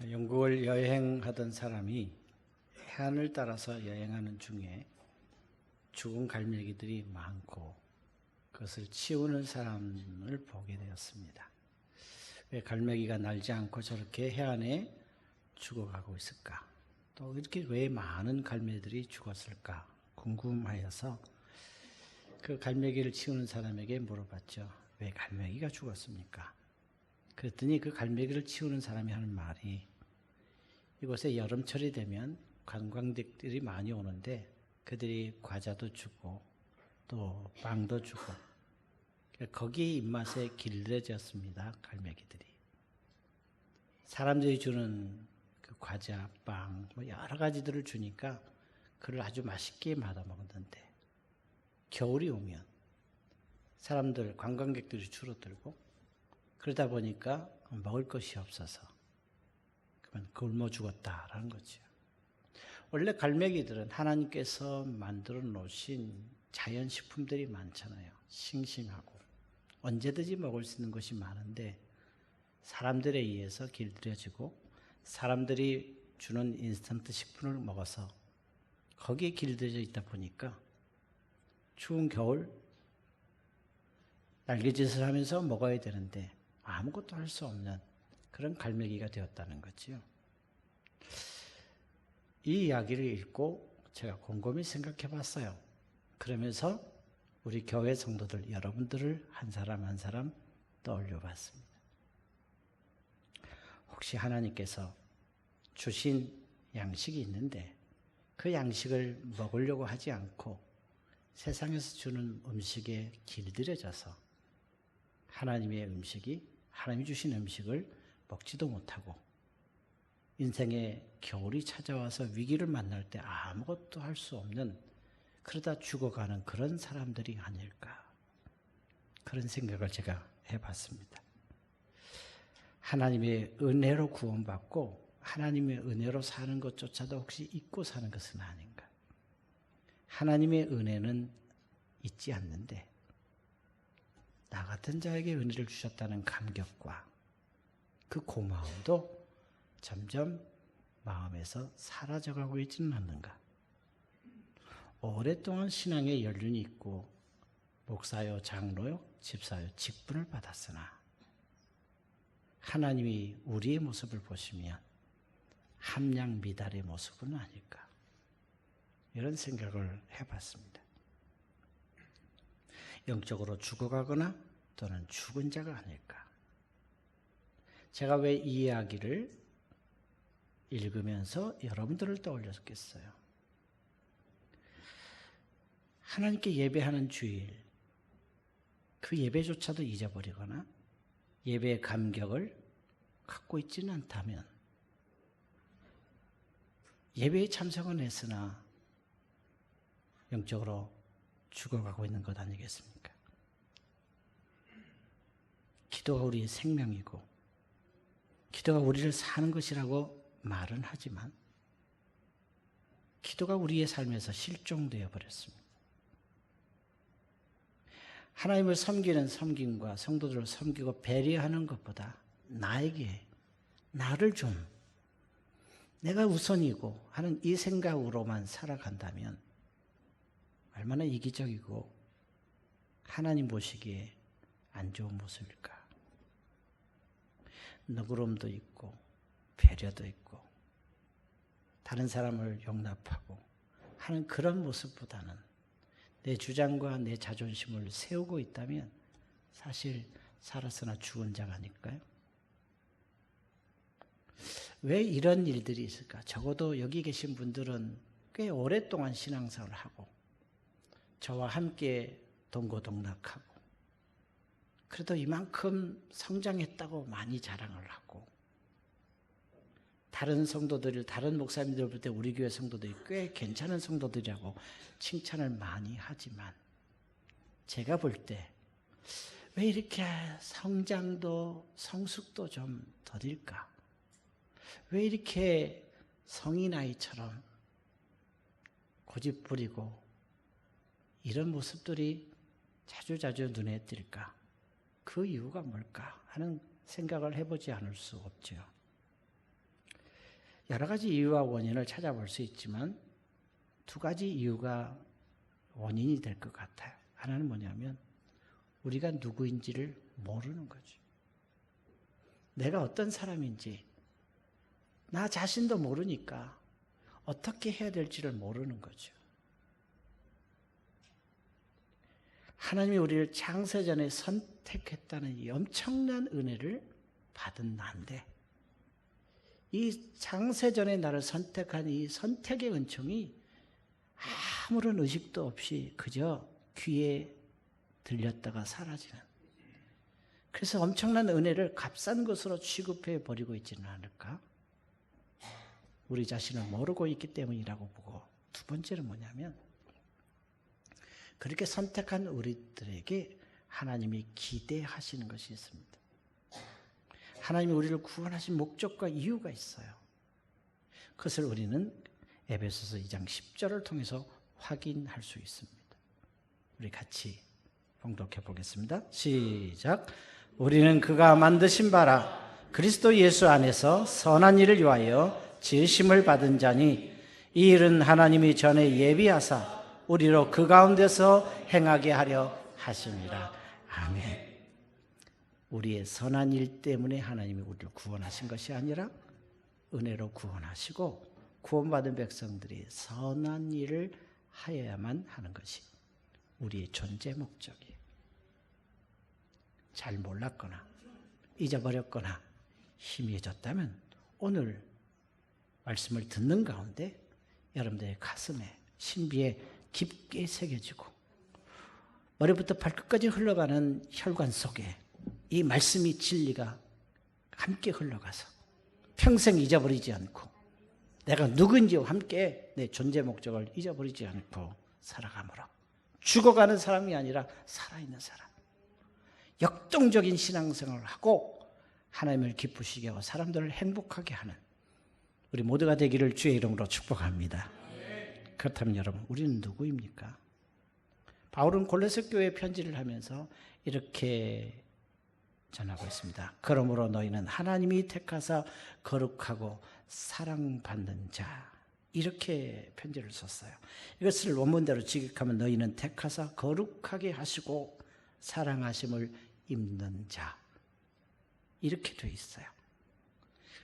영국을 여행하던 사람이 해안을 따라서 여행하는 중에 죽은 갈매기들이 많고 그것을 치우는 사람을 보게 되었습니다. 왜 갈매기가 날지 않고 저렇게 해안에 죽어가고 있을까? 또 이렇게 왜 많은 갈매기들이 죽었을까? 궁금하여서 그 갈매기를 치우는 사람에게 물어봤죠. 왜 갈매기가 죽었습니까? 그랬더니 그 갈매기를 치우는 사람이 하는 말이, 이곳에 여름철이 되면 관광객들이 많이 오는데 그들이 과자도 주고 또 빵도 주고 거기 입맛에 길들여졌습니다. 갈매기들이. 사람들이 주는 그 과자, 빵, 뭐 여러 가지들을 주니까 그걸 아주 맛있게 받아 먹었는데 겨울이 오면 사람들, 관광객들이 줄어들고 그러다 보니까 먹을 것이 없어서 그만 굶어 죽었다라는 거죠. 원래 갈매기들은 하나님께서 만들어 놓으신 자연식품들이 많잖아요. 싱싱하고 언제든지 먹을 수 있는 것이 많은데 사람들에 의해서 길들여지고 사람들이 주는 인스턴트 식품을 먹어서 거기에 길들여져 있다 보니까 추운 겨울 날개짓을 하면서 먹어야 되는데 아무것도 할 수 없는 그런 갈매기가 되었다는 거지요. 이 이야기를 읽고 제가 곰곰이 생각해 봤어요. 그러면서 우리 교회 성도들 여러분들을 한 사람 한 사람 떠올려 봤습니다. 혹시 하나님께서 주신 양식이 있는데 그 양식을 먹으려고 하지 않고 세상에서 주는 음식에 길들여져서 하나님의 음식이, 하나님이 주신 음식을 먹지도 못하고 인생의 겨울이 찾아와서 위기를 만날 때 아무것도 할 수 없는, 그러다 죽어가는 그런 사람들이 아닐까, 그런 생각을 제가 해봤습니다. 하나님의 은혜로 구원받고 하나님의 은혜로 사는 것조차도 혹시 잊고 사는 것은 아닌가. 하나님의 은혜는 잊지 않는데 나 같은 자에게 은혜를 주셨다는 감격과 그 고마움도 점점 마음에서 사라져가고 있지는 않는가. 오랫동안 신앙의 연륜이 있고 목사요, 장로요, 집사요, 직분을 받았으나 하나님이 우리의 모습을 보시면 함량 미달의 모습은 아닐까, 이런 생각을 해봤습니다. 영적으로 죽어가거나 또는 죽은 자가 아닐까. 제가 왜 이 이야기를 읽으면서 여러분들을 떠올렸겠어요? 하나님께 예배하는 주일, 그 예배조차도 잊어버리거나 예배의 감격을 갖고 있지는 않다면 예배에 참석은 했으나 영적으로 죽어가고 있는 것 아니겠습니까? 기도가 우리의 생명이고 기도가 우리를 사는 것이라고 말은 하지만 기도가 우리의 삶에서 실종되어 버렸습니다. 하나님을 섬기는 섬김과 성도들을 섬기고 배려하는 것보다 나에게, 나를 좀 내가 우선이고 하는 이 생각으로만 살아간다면 얼마나 이기적이고 하나님 보시기에 안 좋은 모습일까. 너그러움도 있고 배려도 있고 다른 사람을 용납하고 하는 그런 모습보다는 내 주장과 내 자존심을 세우고 있다면 사실 살았으나 죽은 자가 아닐까요? 왜 이런 일들이 있을까? 적어도 여기 계신 분들은 꽤 오랫동안 신앙생활을 하고 저와 함께 동고동락하고 그래도 이만큼 성장했다고 많이 자랑을 하고 다른 성도들, 다른 목사님들 볼 때 우리 교회 성도들이 꽤 괜찮은 성도들이라고 칭찬을 많이 하지만 제가 볼 때 왜 이렇게 성장도 성숙도 좀 더딜까? 왜 이렇게 성인 아이처럼 고집 부리고 이런 모습들이 자주자주 눈에 띌까? 그 이유가 뭘까 하는 생각을 해보지 않을 수 없죠. 여러 가지 이유와 원인을 찾아볼 수 있지만 두 가지 이유가 원인이 될 것 같아요. 하나는 뭐냐면 우리가 누구인지를 모르는 거죠. 내가 어떤 사람인지 나 자신도 모르니까 어떻게 해야 될지를 모르는 거죠. 하나님이 우리를 창세전에 선택했다는 이 엄청난 은혜를 받은 나인데 이 창세전에 나를 선택한 이 선택의 은총이 아무런 의식도 없이 그저 귀에 들렸다가 사라지는, 그래서 엄청난 은혜를 값싼 것으로 취급해 버리고 있지는 않을까? 우리 자신을 모르고 있기 때문이라고 보고, 두 번째는 뭐냐면 그렇게 선택한 우리들에게 하나님이 기대하시는 것이 있습니다. 하나님이 우리를 구원하신 목적과 이유가 있어요. 그것을 우리는 에베소서 2장 10절을 통해서 확인할 수 있습니다. 우리 같이 봉독해 보겠습니다. 시작. 우리는 그가 만드신 바라 그리스도 예수 안에서 선한 일을 위하여 지으심을 받은 자니 이 일은 하나님이 전에 예비하사 우리로 그 가운데서 행하게 하려 하심이라. 아멘. 우리의 선한 일 때문에 하나님이 우리를 구원하신 것이 아니라 은혜로 구원하시고 구원받은 백성들이 선한 일을 하여야만 하는 것이 우리의 존재 목적이에요. 잘 몰랐거나 잊어버렸거나 희미해졌다면 오늘 말씀을 듣는 가운데 여러분들의 가슴에 신비에 깊게 새겨지고 머리부터 발끝까지 흘러가는 혈관 속에 이 말씀이 진리가 함께 흘러가서 평생 잊어버리지 않고 내가 누구인지와 함께 내 존재 목적을 잊어버리지 않고 살아가므로 죽어가는 사람이 아니라 살아있는 사람, 역동적인 신앙생활을 하고 하나님을 기쁘시게 하고 사람들을 행복하게 하는 우리 모두가 되기를 주의 이름으로 축복합니다. 그렇다면 여러분, 우리는 누구입니까? 바울은 골로새 교회에 편지를 하면서 이렇게 전하고 있습니다. 그러므로 너희는 하나님이 택하사 거룩하고 사랑받는 자, 이렇게 편지를 썼어요. 이것을 원문대로 직역하면 너희는 택하사 거룩하게 하시고 사랑하심을 입는 자, 이렇게 되어 있어요.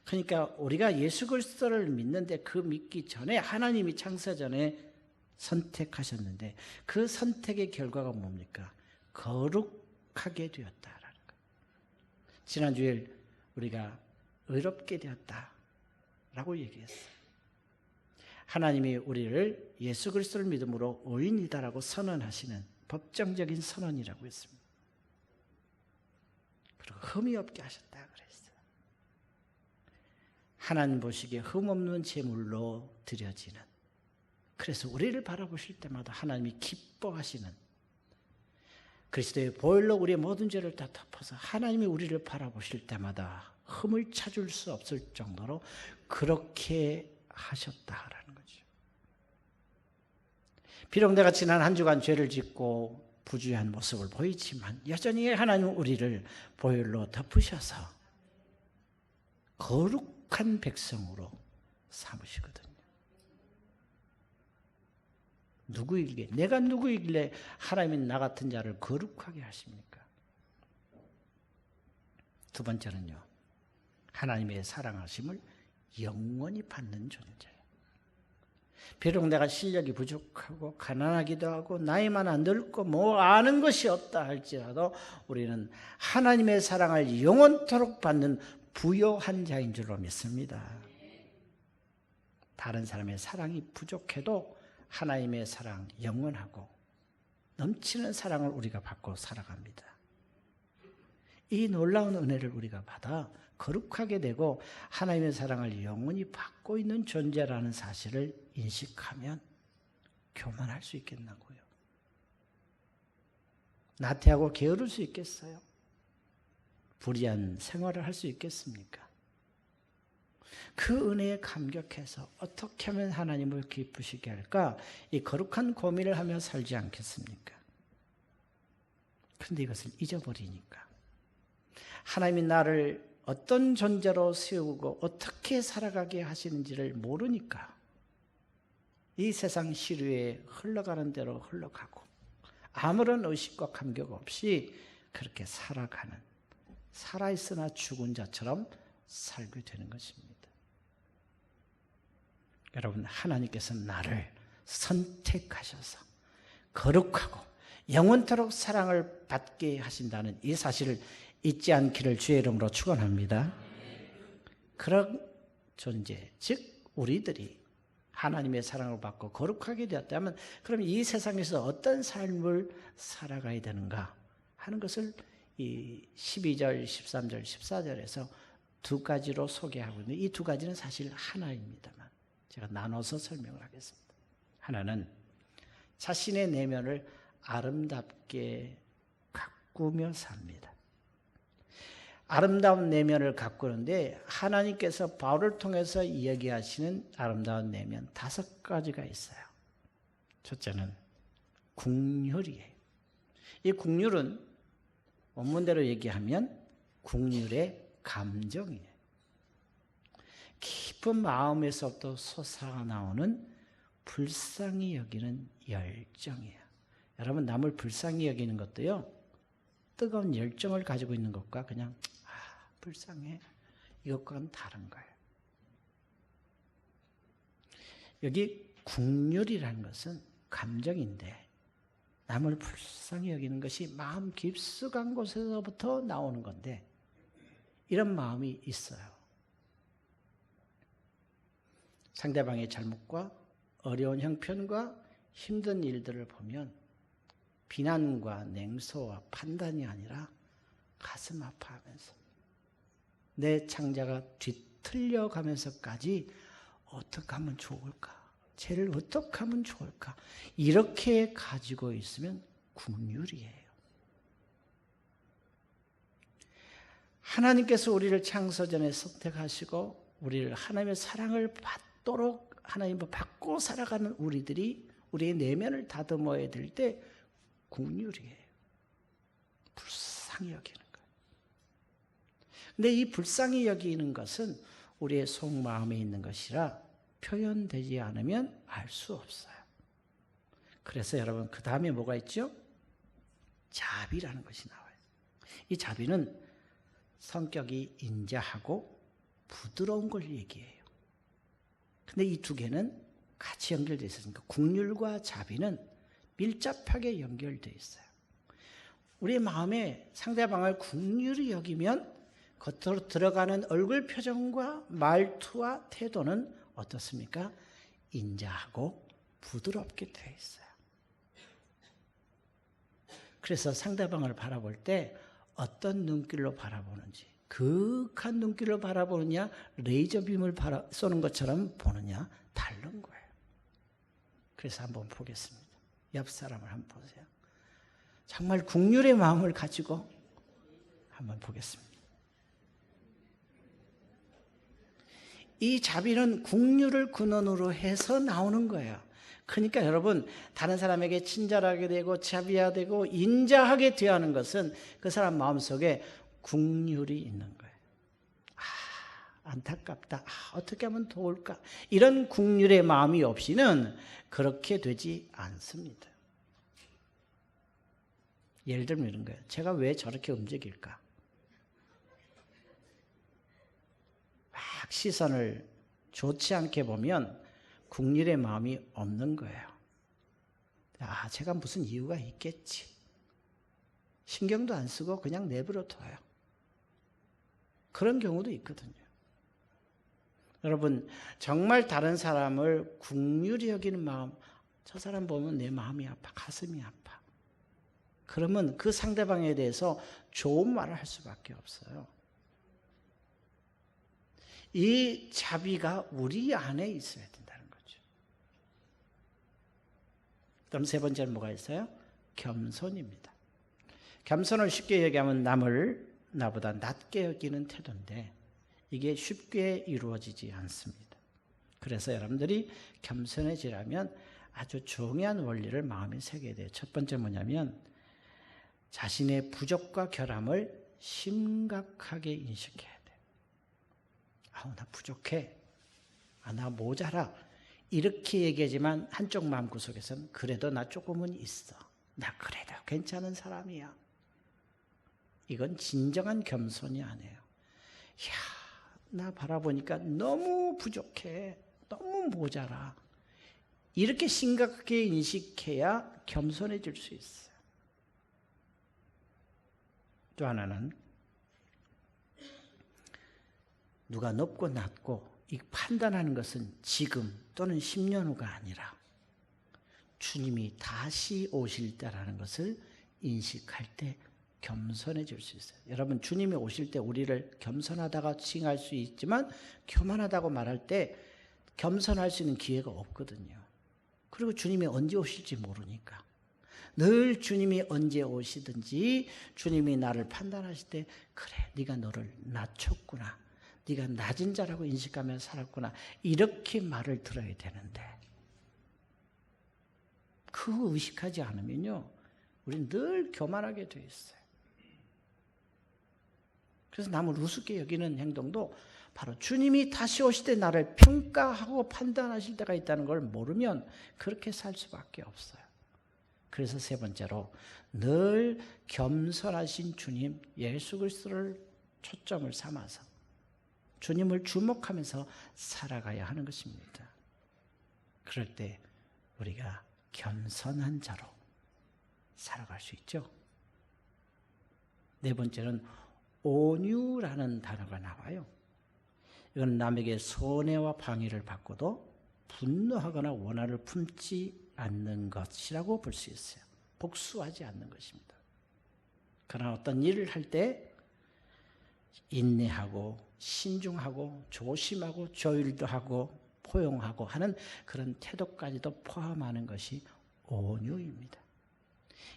그러니까 우리가 예수 그리스도를 믿는데 그 믿기 전에 하나님이 창세전에 선택하셨는데 그 선택의 결과가 뭡니까? 거룩하게 되었다라는 것. 지난주에 우리가 의롭게 되었다라고 얘기했어요. 하나님이 우리를 예수 그리스도를 믿음으로 의인이다라고 선언하시는 법정적인 선언이라고 했습니다. 그리고 흠이 없게 하셨다 그랬어요. 하나님 보시기에 흠 없는 제물로 드려지는, 그래서 우리를 바라보실 때마다 하나님이 기뻐하시는, 그리스도의 보혈로 우리의 모든 죄를 다 덮어서 하나님이 우리를 바라보실 때마다 흠을 찾을 수 없을 정도로 그렇게 하셨다라는 거죠. 비록 내가 지난 한 주간 죄를 짓고 부주의한 모습을 보이지만 여전히 하나님은 우리를 보혈로 덮으셔서 거룩한 백성으로 삼으시거든요. 누구이길래, 내가 누구이길래 하나님이 나 같은 자를 거룩하게 하십니까? 두 번째는요, 하나님의 사랑하심을 영원히 받는 존재예요. 비록 내가 실력이 부족하고 가난하기도 하고 나이만 안 늙고 뭐 아는 것이 없다 할지라도 우리는 하나님의 사랑을 영원토록 받는 부요한 자인 줄로 믿습니다. 다른 사람의 사랑이 부족해도 하나님의 사랑 영원하고 넘치는 사랑을 우리가 받고 살아갑니다. 이 놀라운 은혜를 우리가 받아 거룩하게 되고 하나님의 사랑을 영원히 받고 있는 존재라는 사실을 인식하면 교만할 수 있겠나고요? 나태하고 게으를 수 있겠어요? 불의한 생활을 할 수 있겠습니까? 그 은혜에 감격해서 어떻게 하면 하나님을 기쁘시게 할까? 이 거룩한 고민을 하며 살지 않겠습니까? 그런데 이것을 잊어버리니까 하나님이 나를 어떤 존재로 세우고 어떻게 살아가게 하시는지를 모르니까 이 세상 시류에 흘러가는 대로 흘러가고 아무런 의식과 감격 없이 그렇게 살아가는, 살아있으나 죽은 자처럼 살게 되는 것입니다. 여러분, 하나님께서 나를 선택하셔서 거룩하고 영원토록 사랑을 받게 하신다는 이 사실을 잊지 않기를 주의 이름으로 축원합니다. 그런 존재, 즉 우리들이 하나님의 사랑을 받고 거룩하게 되었다면 그럼 이 세상에서 어떤 삶을 살아가야 되는가 하는 것을 이 12절, 13절, 14절에서 두 가지로 소개하고 있는데 이 두 가지는 사실 하나입니다만 제가 나눠서 설명을 하겠습니다. 하나는 자신의 내면을 아름답게 가꾸며 삽니다. 아름다운 내면을 가꾸는데 하나님께서 바울을 통해서 이야기하시는 아름다운 내면 5가지가 있어요. 첫째는 긍휼이에요. 이 긍휼은 원문대로 얘기하면 긍휼의 감정이에요. 깊은 마음에서부터 솟아나오는 불쌍히 여기는 열정이에요. 여러분, 남을 불쌍히 여기는 것도요, 뜨거운 열정을 가지고 있는 것과 그냥 불쌍해 이것과는 다른 거예요. 여기 긍휼이라는 것은 감정인데 남을 불쌍히 여기는 것이 마음 깊숙한 곳에서부터 나오는 건데 이런 마음이 있어요. 상대방의 잘못과 어려운 형편과 힘든 일들을 보면 비난과 냉소와 판단이 아니라 가슴 아파하면서 내 창자가 뒤틀려 가면서까지 어떻게 하면 좋을까? 쟤를 어떻게 하면 좋을까? 이렇게 가지고 있으면 긍휼이에요. 하나님께서 우리를 창세전에 선택하시고 우리를 하나님의 사랑을 받도록 하나님을 받고 살아가는 우리들이 우리의 내면을 다듬어야 될 때 긍휼이에요. 불쌍히 여기는 거예요. 근데 이 불쌍히 여기는 것은 우리의 속마음에 있는 것이라 표현되지 않으면 알 수 없어요. 그래서 여러분 그 다음에 뭐가 있죠? 자비라는 것이 나와요. 이 자비는 성격이 인자하고 부드러운 걸 얘기해요. 근데 이 두 개는 같이 연결되어 있으니까 긍휼과 자비는 밀접하게 연결되어 있어요. 우리 마음에 상대방을 긍휼히 여기면 겉으로 들어가는 얼굴 표정과 말투와 태도는 어떻습니까? 인자하고 부드럽게 되어 있어요. 그래서 상대방을 바라볼 때 어떤 눈길로 바라보는지, 그윽한 눈길로 바라보느냐, 레이저빔을 쏘는 것처럼 보느냐 다른 거예요. 그래서 한번 보겠습니다. 옆 사람을 한번 보세요. 정말 긍휼의 마음을 가지고 한번 보겠습니다. 이 자비는 긍휼을 근원으로 해서 나오는 거예요. 그러니까 여러분, 다른 사람에게 친절하게 되고 자비하게 되고 인자하게 대하는 것은 그 사람 마음속에 긍휼이 있는 거예요. 안타깝다. 어떻게 하면 도울까? 이런 긍휼의 마음이 없이는 그렇게 되지 않습니다. 예를 들면 이런 거예요. 제가 왜 저렇게 움직일까? 막 시선을 좋지 않게 보면 긍휼의 마음이 없는 거예요. 제가 무슨 이유가 있겠지. 신경도 안 쓰고 그냥 내버려 둬요. 그런 경우도 있거든요. 여러분, 정말 다른 사람을 긍휼히 여기는 마음, 저 사람 보면 내 마음이 아파, 가슴이 아파. 그러면 그 상대방에 대해서 좋은 말을 할 수밖에 없어요. 이 자비가 우리 안에 있어야 된다는 거죠. 그럼 세 번째는 뭐가 있어요? 겸손입니다. 겸손을 쉽게 얘기하면 남을 나보다 낮게 여기는 태도인데 이게 쉽게 이루어지지 않습니다. 그래서 여러분들이 겸손해지려면 아주 중요한 원리를 마음에 새겨야 돼요. 첫 번째 뭐냐면 자신의 부족과 결함을 심각하게 인식해야 돼요. 나 부족해. 나 모자라. 이렇게 얘기하지만 한쪽 마음구석에서는 그래도 나 조금은 있어. 나 그래도 괜찮은 사람이야. 이건 진정한 겸손이 아니에요. 나 바라보니까 너무 부족해. 너무 모자라. 이렇게 심각하게 인식해야 겸손해질 수 있어요. 또 하나는 누가 높고 낮고 이 판단하는 것은 지금 또는 10년 후가 아니라 주님이 다시 오실 때라는 것을 인식할 때 겸손해질 수 있어요. 여러분, 주님이 오실 때 우리를 겸손하다가 칭할 수 있지만 교만하다고 말할 때 겸손할 수 있는 기회가 없거든요. 그리고 주님이 언제 오실지 모르니까 늘 주님이 언제 오시든지 주님이 나를 판단하실 때 그래, 네가 너를 낮췄구나. 네가 낮은 자라고 인식하며 살았구나. 이렇게 말을 들어야 되는데 그 의식하지 않으면요, 우리는 늘 교만하게 돼 있어요. 그래서 남을 우습게 여기는 행동도 바로 주님이 다시 오실 때 나를 평가하고 판단하실 때가 있다는 걸 모르면 그렇게 살 수밖에 없어요. 그래서 세 번째로 늘 겸손하신 주님 예수 그리스도를 초점을 삼아서 주님을 주목하면서 살아가야 하는 것입니다. 그럴 때 우리가 겸손한 자로 살아갈 수 있죠. 네 번째는 온유라는 단어가 나와요. 이건 남에게 손해와 방해를 받고도 분노하거나 원한을 품지 않는 것이라고 볼 수 있어요. 복수하지 않는 것입니다. 그러나 어떤 일을 할 때 인내하고 신중하고 조심하고 조율도 하고 포용하고 하는 그런 태도까지도 포함하는 것이 온유입니다.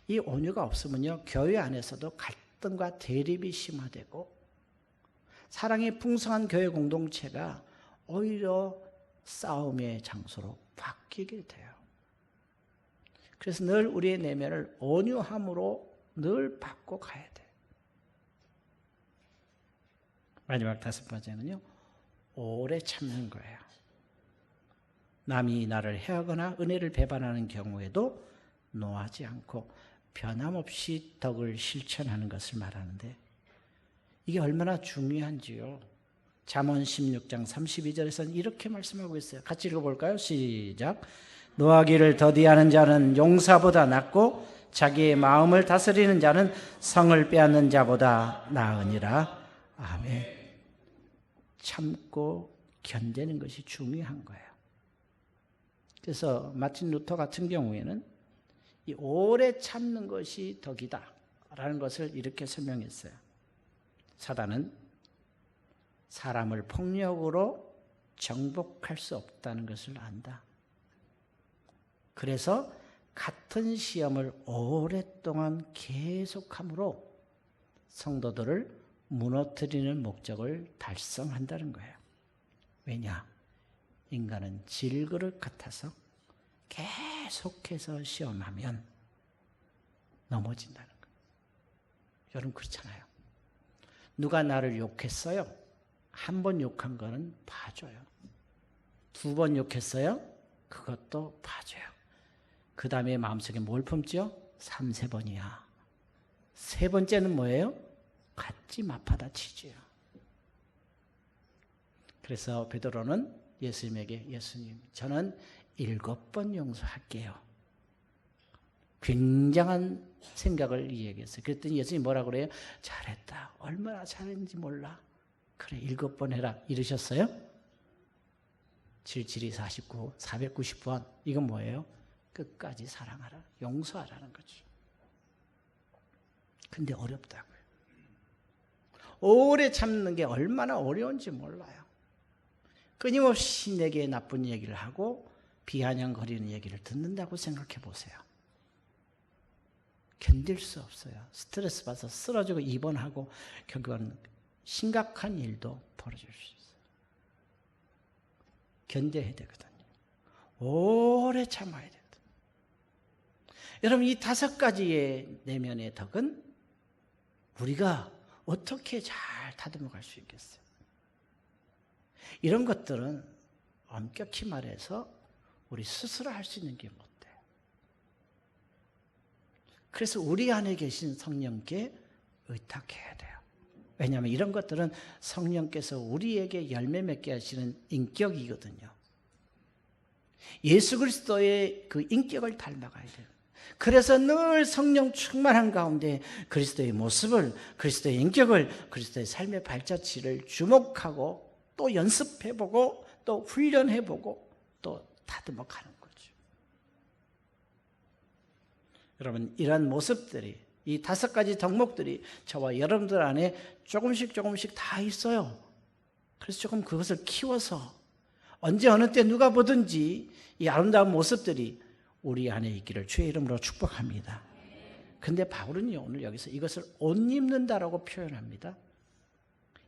이 온유가 없으면요, 교회 안에서도 갈등과 대립이 심화되고 사랑이 풍성한 교회 공동체가 오히려 싸움의 장소로 바뀌게 돼요. 그래서 늘 우리의 내면을 온유함으로 늘 바꿔 가야 돼요. 마지막 다섯 번째는요, 오래 참는 거예요. 남이 나를 해하거나 은혜를 배반하는 경우에도 노하지 않고 변함없이 덕을 실천하는 것을 말하는데 이게 얼마나 중요한지요. 잠언 16장 32절에서는 이렇게 말씀하고 있어요. 같이 읽어볼까요? 시작. 노하기를 더디하는 자는 용사보다 낫고 자기의 마음을 다스리는 자는 성을 빼앗는 자보다 나으니라. 아멘. 참고 견디는 것이 중요한 거예요. 그래서 마틴 루터 같은 경우에는 이 오래 참는 것이 덕이다 라는 것을 이렇게 설명했어요. 사단은 사람을 폭력으로 정복할 수 없다는 것을 안다. 그래서 같은 시험을 오랫동안 계속함으로 성도들을 무너뜨리는 목적을 달성한다는 거예요. 왜냐? 인간은 질그릇 같아서 계속해서 시험하면 넘어진다는 거예요. 여러분 그렇잖아요. 누가 나를 욕했어요? 한 번 욕한 거는 봐줘요. 두 번 욕했어요? 그것도 봐줘요. 그 다음에 마음속에 뭘 품죠? 3-4번이야. 세 번째는 뭐예요? 같이 맞받아치지요. 그래서 베드로는 예수님에게 예수님, 저는 7번 용서할게요. 굉장한 생각을 이야기했어요. 그랬더니 예수님이 뭐라고 그래요? 잘했다. 얼마나 잘했는지 몰라. 그래, 7번 해라. 이러셨어요? 7, 7이 49, 490번. 이건 뭐예요? 끝까지 사랑하라. 용서하라는 거죠. 근데 어렵다고요. 오래 참는 게 얼마나 어려운지 몰라요. 끊임없이 내게 나쁜 얘기를 하고 비아냥거리는 얘기를 듣는다고 생각해 보세요. 견딜 수 없어요. 스트레스 받아서 쓰러지고 입원하고 결국은 심각한 일도 벌어질 수 있어요. 견뎌야 되거든요. 오래 참아야 되거든요. 여러분, 이 5가지의 내면의 덕은 우리가 어떻게 잘 다듬어 갈 수 있겠어요? 이런 것들은 엄격히 말해서 우리 스스로 할 수 있는 게 못 돼. 그래서 우리 안에 계신 성령께 의탁해야 돼요. 왜냐하면 이런 것들은 성령께서 우리에게 열매 맺게 하시는 인격이거든요. 예수 그리스도의 그 인격을 닮아가야 돼요. 그래서 늘 성령 충만한 가운데 그리스도의 모습을, 그리스도의 인격을, 그리스도의 삶의 발자취를 주목하고 또 연습해보고 또 훈련해보고 또 다듬어 가는 거죠. 여러분, 이런 모습들이, 이 5가지 덕목들이 저와 여러분들 안에 조금씩 다 있어요. 그래서 조금 그것을 키워서 언제 어느 때 누가 보든지 이 아름다운 모습들이 우리 안에 있기를 주의 이름으로 축복합니다. 근데 바울은요, 오늘 여기서 이것을 옷 입는다라고 표현합니다.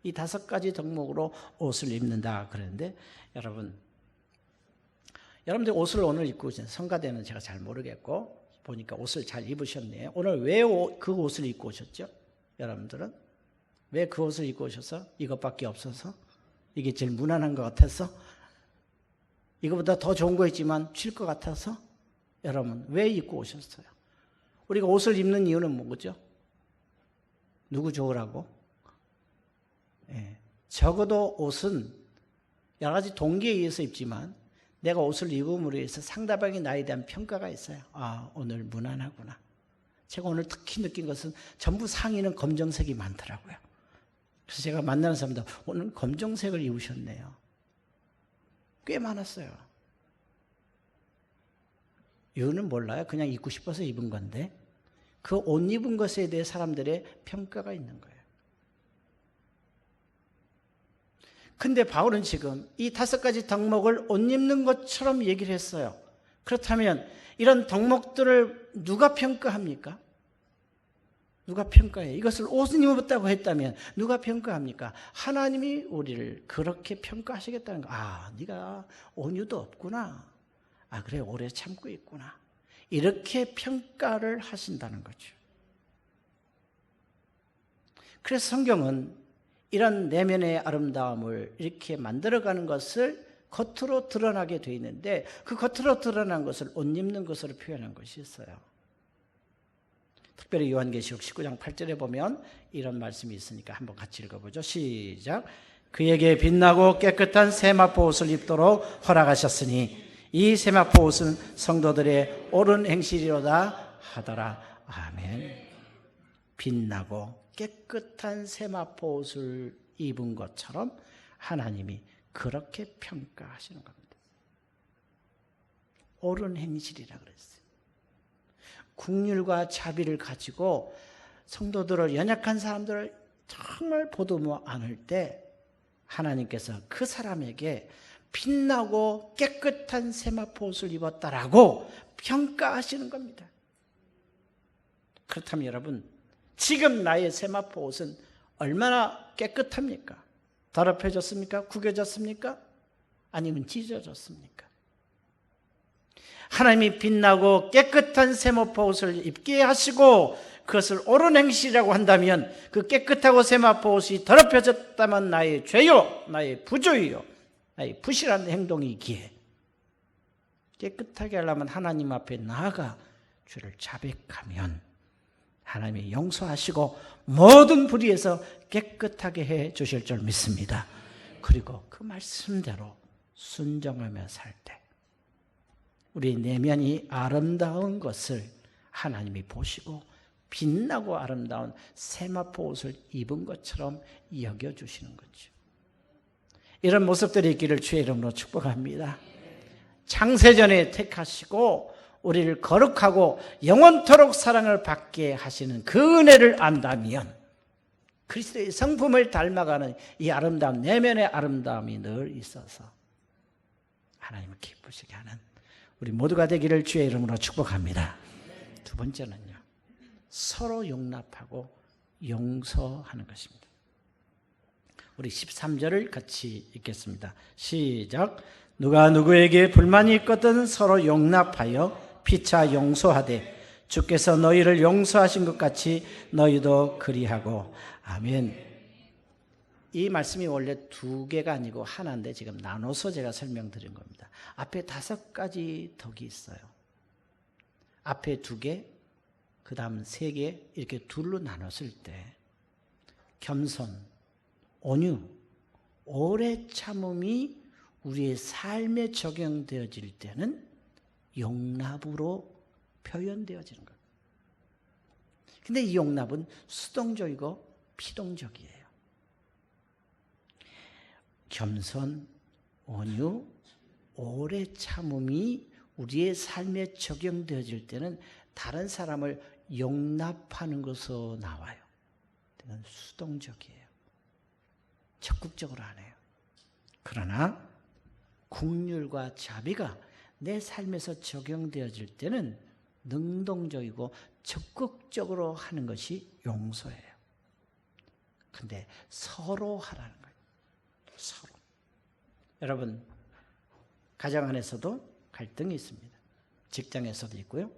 이 5가지 덕목으로 옷을 입는다 그랬는데, 여러분들 옷을 오늘 입고 오신 성가대는 제가 잘 모르겠고 보니까 옷을 잘 입으셨네요. 오늘 왜 그 옷을 입고 오셨죠? 여러분들은 왜 그 옷을 입고 오셔서? 이것밖에 없어서? 이게 제일 무난한 것 같아서? 이거보다 더 좋은 거 있지만 쉴 것 같아서? 여러분, 왜 입고 오셨어요? 우리가 옷을 입는 이유는 뭐죠? 누구 좋으라고? 적어도 옷은 여러 가지 동기에 의해서 입지만 내가 옷을 입음으로 해서 상대방이 나에 대한 평가가 있어요. 아, 오늘 무난하구나. 제가 오늘 특히 느낀 것은 전부 상의는 검정색이 많더라고요. 그래서 제가 만나는 사람들, 오늘 검정색을 입으셨네요. 꽤 많았어요. 이유는 몰라요. 그냥 입고 싶어서 입은 건데 그 옷 입은 것에 대해 사람들의 평가가 있는 거예요. 근데 바울은 지금 이 5가지 덕목을 옷 입는 것처럼 얘기를 했어요. 그렇다면 이런 덕목들을 누가 평가합니까? 누가 평가해요? 이것을 옷을 입었다고 했다면 누가 평가합니까? 하나님이 우리를 그렇게 평가하시겠다는 거. 아, 네가 온유도 없구나. 아, 그래, 오래 참고 있구나. 이렇게 평가를 하신다는 거죠. 그래서 성경은 이런 내면의 아름다움을 이렇게 만들어가는 것을 겉으로 드러나게 되어 있는데 그 겉으로 드러난 것을 옷 입는 것으로 표현한 것이 있어요. 특별히 요한계시록 19장 8절에 보면 이런 말씀이 있으니까 한번 같이 읽어보죠. 시작. 그에게 빛나고 깨끗한 세마포 옷을 입도록 허락하셨으니 이 세마포 옷은 성도들의 옳은 행실이로다 하더라. 아멘. 빛나고 깨끗한 세마포 옷을 입은 것처럼 하나님이 그렇게 평가하시는 겁니다. 옳은 행실이라 그랬어요. 긍휼과 자비를 가지고 성도들을, 연약한 사람들을 정말 보듬어 안을 때 하나님께서 그 사람에게 빛나고 깨끗한 세마포 옷을 입었다라고 평가하시는 겁니다. 그렇다면 여러분, 지금 나의 세마포 옷은 얼마나 깨끗합니까? 더럽혀졌습니까? 구겨졌습니까? 아니면 찢어졌습니까? 하나님이 빛나고 깨끗한 세마포 옷을 입게 하시고 그것을 옳은 행실이라고 한다면 그 깨끗하고 세마포 옷이 더럽혀졌다면 나의 죄요, 나의 부조요, 나의 부실한 행동이기에 깨끗하게 하려면 하나님 앞에 나아가 죄를 자백하면 하나님이 용서하시고 모든 불의에서 깨끗하게 해 주실 줄 믿습니다. 그리고 그 말씀대로 순종하며 살 때 우리 내면이 아름다운 것을 하나님이 보시고 빛나고 아름다운 세마포 옷을 입은 것처럼 여겨주시는 거죠. 이런 모습들이 있기를 주의 이름으로 축복합니다. 창세전에 택하시고 우리를 거룩하고 영원토록 사랑을 받게 하시는 그 은혜를 안다면 그리스도의 성품을 닮아가는 이 아름다움, 내면의 아름다움이 늘 있어서 하나님을 기쁘시게 하는 우리 모두가 되기를 주의 이름으로 축복합니다. 두 번째는요, 서로 용납하고 용서하는 것입니다. 우리 13절을 같이 읽겠습니다. 시작. 누가 누구에게 불만이 있거든 서로 용납하여 피차 용서하되 주께서 너희를 용서하신 것 같이 너희도 그리하고. 아멘. 이 말씀이 원래 두 개가 아니고 하나인데 지금 나눠서 제가 설명드린 겁니다. 앞에 5가지 덕이 있어요. 앞에 2개, 그 다음 3개 이렇게 둘로 나눴을 때 겸손, 온유, 오래 참음이 우리의 삶에 적용되어질 때는 용납으로 표현되어지는 거예요. 근데 이 용납은 수동적이고 피동적이에요. 겸손, 온유, 오래 참음이 우리의 삶에 적용되어질 때는 다른 사람을 용납하는 것으로 나와요. 이건 수동적이에요. 적극적으로 안 해요. 그러나 긍휼과 자비가 내 삶에서 적용되어질 때는 능동적이고 적극적으로 하는 것이 용서예요. 근데 서로 하라는 거예요. 서로. 여러분, 가정 안에서도 갈등이 있습니다. 직장에서도 있고요.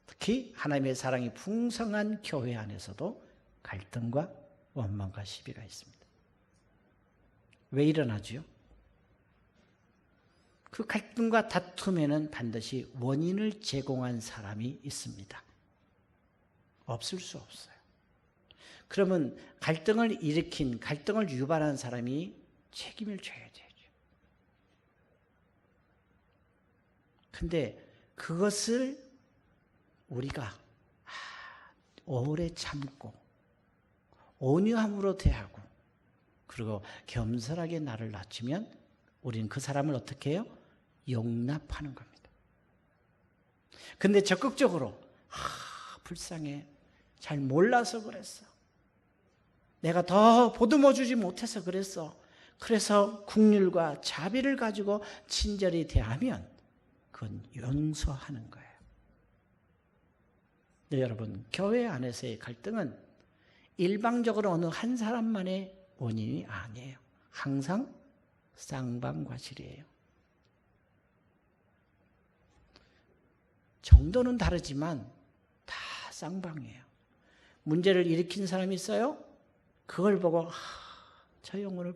특히 하나님의 사랑이 풍성한 교회 안에서도 갈등과 원망과 시비가 있습니다. 왜 일어나지요? 그 갈등과 다툼에는 반드시 원인을 제공한 사람이 있습니다. 없을 수 없어요. 그러면 갈등을 일으킨, 갈등을 유발한 사람이 책임을 져야 되죠. 근데 그것을 우리가 오래 참고 온유함으로 대하고 그리고 겸손하게 나를 낮추면 우리는 그 사람을 어떻게 해요? 용납하는 겁니다. 근데 적극적으로 불쌍해. 잘 몰라서 그랬어. 내가 더 보듬어 주지 못해서 그랬어. 그래서 긍휼과 자비를 가지고 친절히 대하면 그건 용서하는 거예요. 네, 여러분, 교회 안에서의 갈등은 일방적으로 어느 한 사람만의 원인이 아니에요. 항상 쌍방과실이에요. 정도는 다르지만 다 쌍방이에요. 문제를 일으킨 사람이 있어요. 그걸 보고 저 영혼을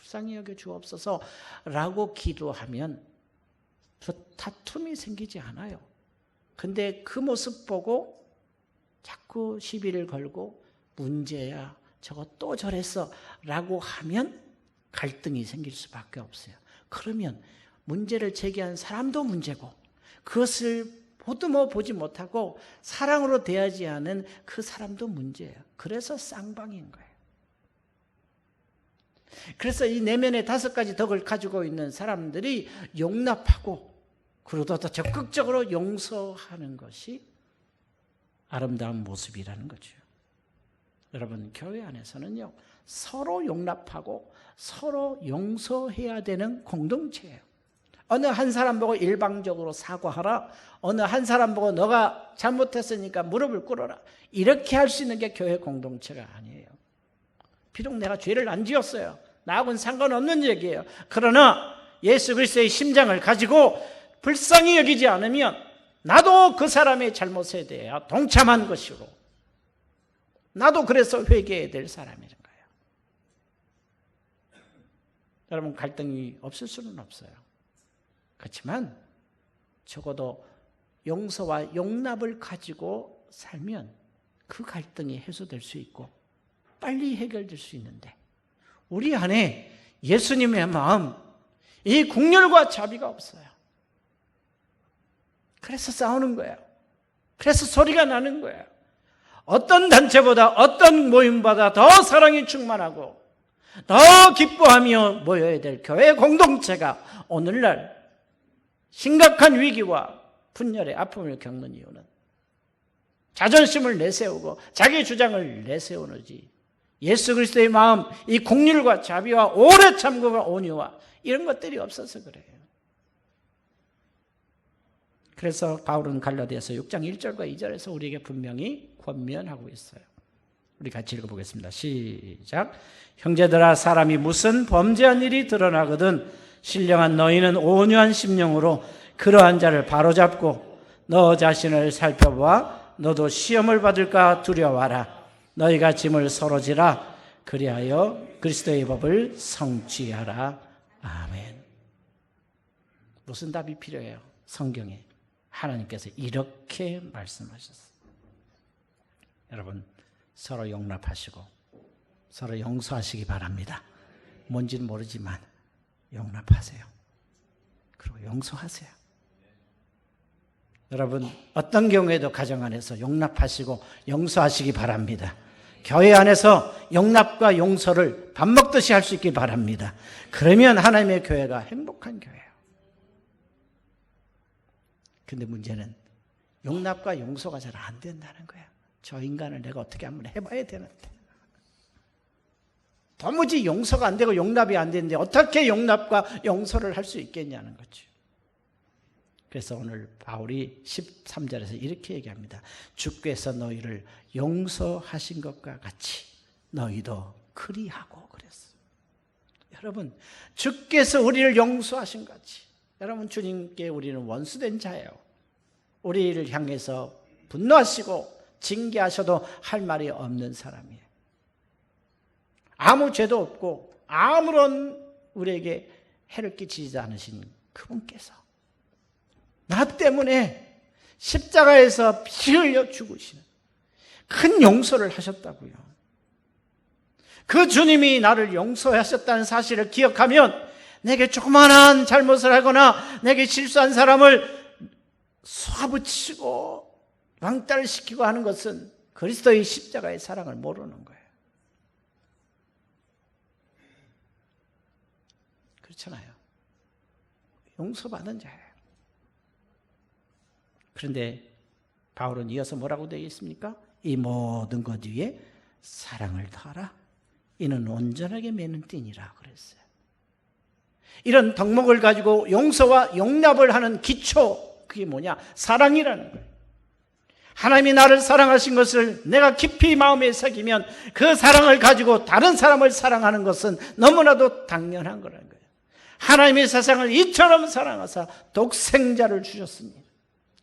불쌍히 여겨 주옵소서 라고 기도하면 다툼이 생기지 않아요. 근데 그 모습 보고 자꾸 시비를 걸고 문제야 저거 또 저랬어 라고 하면 갈등이 생길 수밖에 없어요. 그러면 문제를 제기한 사람도 문제고 그것을 보듬어 보지 못하고 사랑으로 대하지 않은 그 사람도 문제예요. 그래서 쌍방인 거예요. 그래서 이 내면의 5가지 덕을 가지고 있는 사람들이 용납하고 그러다 더 적극적으로 용서하는 것이 아름다운 모습이라는 거죠. 여러분, 교회 안에서는요, 서로 용납하고 서로 용서해야 되는 공동체예요. 어느 한 사람 보고 일방적으로 사과하라. 어느 한 사람 보고 너가 잘못했으니까 무릎을 꿇어라. 이렇게 할 수 있는 게 교회 공동체가 아니에요. 비록 내가 죄를 안 지었어요. 나하고는 상관없는 얘기예요. 그러나 예수 그리스도의 심장을 가지고 불쌍히 여기지 않으면 나도 그 사람의 잘못에 대해 동참한 것이고 나도 그래서 회개해야 될 사람이란 거예요. 여러분, 갈등이 없을 수는 없어요. 그렇지만 적어도 용서와 용납을 가지고 살면 그 갈등이 해소될 수 있고 빨리 해결될 수 있는데 우리 안에 예수님의 마음, 이 긍휼과 자비가 없어요. 그래서 싸우는 거예요. 그래서 소리가 나는 거예요. 어떤 단체보다 어떤 모임보다 더 사랑이 충만하고 더 기뻐하며 모여야 될 교회 공동체가 오늘날 심각한 위기와 분열의 아픔을 겪는 이유는 자존심을 내세우고 자기 주장을 내세우는지 예수 그리스도의 마음, 이 긍휼과 자비와 오래 참고와 온유와 이런 것들이 없어서 그래요. 그래서 바울은 갈라디아서 6장 1절과 2절에서 우리에게 분명히 권면하고 있어요. 우리 같이 읽어보겠습니다. 시작. 형제들아, 사람이 무슨 범죄한 일이 드러나거든 신령한 너희는 온유한 심령으로 그러한 자를 바로잡고 너 자신을 살펴보아 너도 시험을 받을까 두려워하라. 너희가 짐을 서로 지라. 그리하여 그리스도의 법을 성취하라. 아멘. 무슨 답이 필요해요? 성경에 하나님께서 이렇게 말씀하셨어요. 여러분, 서로 용납하시고 서로 용서하시기 바랍니다. 뭔지는 모르지만 용납하세요. 그리고 용서하세요. 여러분, 어떤 경우에도 가정 안에서 용납하시고 용서하시기 바랍니다. 교회 안에서 용납과 용서를 밥 먹듯이 할 수 있기 바랍니다. 그러면 하나님의 교회가 행복한 교회예요. 근데 문제는 용납과 용서가 잘 안 된다는 거예요. 저 인간을 내가 어떻게 한번 해봐야 되는데. 도무지 용서가 안 되고 용납이 안 되는데 어떻게 용납과 용서를 할 수 있겠냐는 거죠. 그래서 오늘 바울이 13절에서 이렇게 얘기합니다. 주께서 너희를 용서하신 것과 같이 너희도 그리하고 그랬어. 여러분, 주께서 우리를 용서하신 것 같이. 여러분, 주님께 우리는 원수된 자예요. 우리를 향해서 분노하시고 징계하셔도 할 말이 없는 사람이에요. 아무 죄도 없고 아무런 우리에게 해를 끼치지 않으신 그분께서 나 때문에 십자가에서 피 흘려 죽으시는 큰 용서를 하셨다고요. 그 주님이 나를 용서하셨다는 사실을 기억하면 내게 조그마한 잘못을 하거나 내게 실수한 사람을 쏘아붙이고 왕따시키고 하는 것은 그리스도의 십자가의 사랑을 모르는 거예요. 그렇잖아요. 용서받은 자예요. 그런데 바울은 이어서 뭐라고 되어 있습니까? 이 모든 것 위에 사랑을 더하라. 이는 온전하게 매는 띠니라 그랬어요. 이런 덕목을 가지고 용서와 용납을 하는 기초, 그게 뭐냐? 사랑이라는 거예요. 하나님이 나를 사랑하신 것을 내가 깊이 마음에 새기면 그 사랑을 가지고 다른 사람을 사랑하는 것은 너무나도 당연한 거라는 거예요. 하나님이 세상을 이처럼 사랑하사 독생자를 주셨습니다.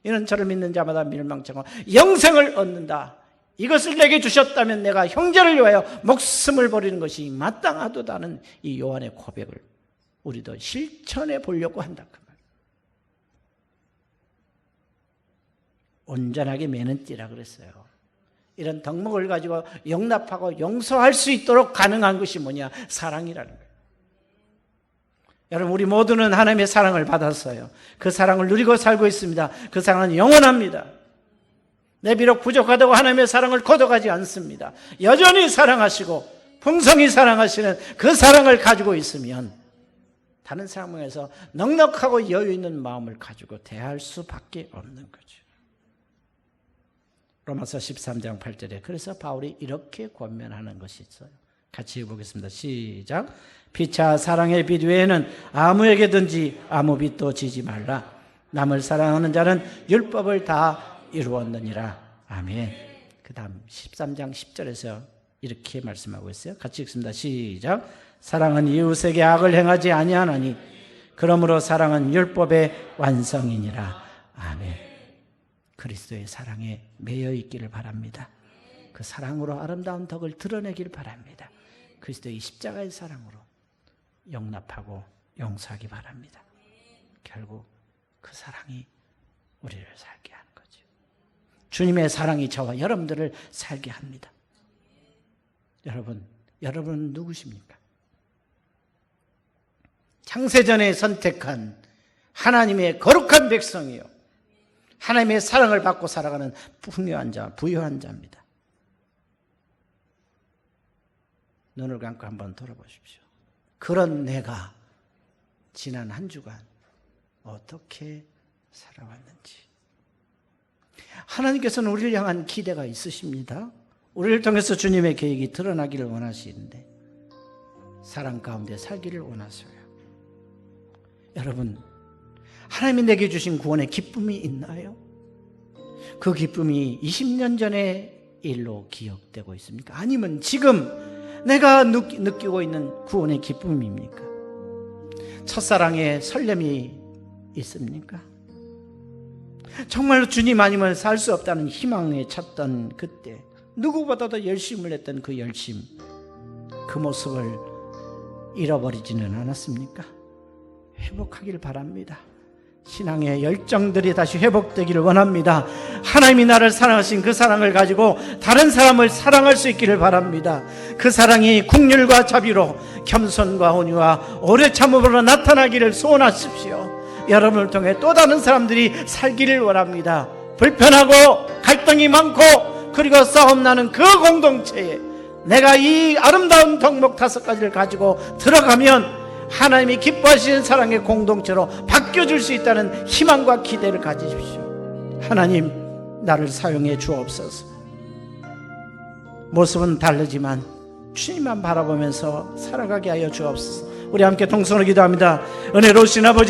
이는 저를 믿는 자마다 멸망치 않고 영생을 얻는다. 이것을 내게 주셨다면 내가 형제를 위하여 목숨을 버리는 것이 마땅하도다는 이 요한의 고백을 우리도 실천해 보려고 한다. 그 말. 온전하게 매는 띠라 그랬어요. 이런 덕목을 가지고 용납하고 용서할 수 있도록 가능한 것이 뭐냐? 사랑이라는 거예요. 여러분, 우리 모두는 하나님의 사랑을 받았어요. 그 사랑을 누리고 살고 있습니다. 그 사랑은 영원합니다. 내 비록 부족하다고 하나님의 사랑을 거둬가지 않습니다. 여전히 사랑하시고 풍성히 사랑하시는 그 사랑을 가지고 있으면 다른 상황에서 넉넉하고 여유 있는 마음을 가지고 대할 수밖에 없는 거죠. 로마서 13장 8절에 그래서 바울이 이렇게 권면하는 것이 있어요. 같이 해보겠습니다. 시작. 피차 사랑의 빛 외에는 아무에게든지 아무 빛도 지지 말라. 남을 사랑하는 자는 율법을 다 이루었느니라. 아멘. 그 다음 13장 10절에서 이렇게 말씀하고 있어요. 같이 읽습니다. 시작. 사랑은 이웃에게 악을 행하지 아니하나니 그러므로 사랑은 율법의 완성이니라. 아멘. 그리스도의 사랑에 매여 있기를 바랍니다. 그 사랑으로 아름다운 덕을 드러내길 바랍니다. 그리스도의 십자가의 사랑으로 용납하고 용서하기 바랍니다. 결국 그 사랑이 우리를 살게 하는 거죠. 주님의 사랑이 저와 여러분들을 살게 합니다. 여러분은 누구십니까? 창세전에 선택한 하나님의 거룩한 백성이요, 하나님의 사랑을 받고 살아가는 풍요한 자, 부유한 자입니다. 눈을 감고 한번 돌아보십시오. 그런 내가 지난 한 주간 어떻게 살아왔는지. 하나님께서는 우리를 향한 기대가 있으십니다. 우리를 통해서 주님의 계획이 드러나기를 원하시는데 사랑 가운데 살기를 원하세요. 여러분, 하나님이 내게 주신 구원의 기쁨이 있나요? 그 기쁨이 20년 전의 일로 기억되고 있습니까? 아니면 지금 내가 느끼고 있는 구원의 기쁨입니까? 첫사랑의 설렘이 있습니까? 정말로 주님 아니면 살 수 없다는 희망에 찼던 그때 누구보다도 열심을 했던 그 열심, 그 모습을 잃어버리지는 않았습니까? 회복하길 바랍니다. 신앙의 열정들이 다시 회복되기를 원합니다. 하나님이 나를 사랑하신 그 사랑을 가지고 다른 사람을 사랑할 수 있기를 바랍니다. 그 사랑이 긍휼과 자비로 겸손과 온유와 오래 참음으로 나타나기를 소원하십시오. 여러분을 통해 또 다른 사람들이 살기를 원합니다. 불편하고 갈등이 많고 그리고 싸움 나는 그 공동체에 내가 이 아름다운 덕목 5가지를 가지고 들어가면 하나님이 기뻐하시는 사랑의 공동체로 바뀌어줄 수 있다는 희망과 기대를 가지십시오. 하나님, 나를 사용해 주옵소서. 모습은 다르지만 주님만 바라보면서 살아가게 하여 주옵소서. 우리 함께 통성으로 기도합니다. 은혜로우신 아버지,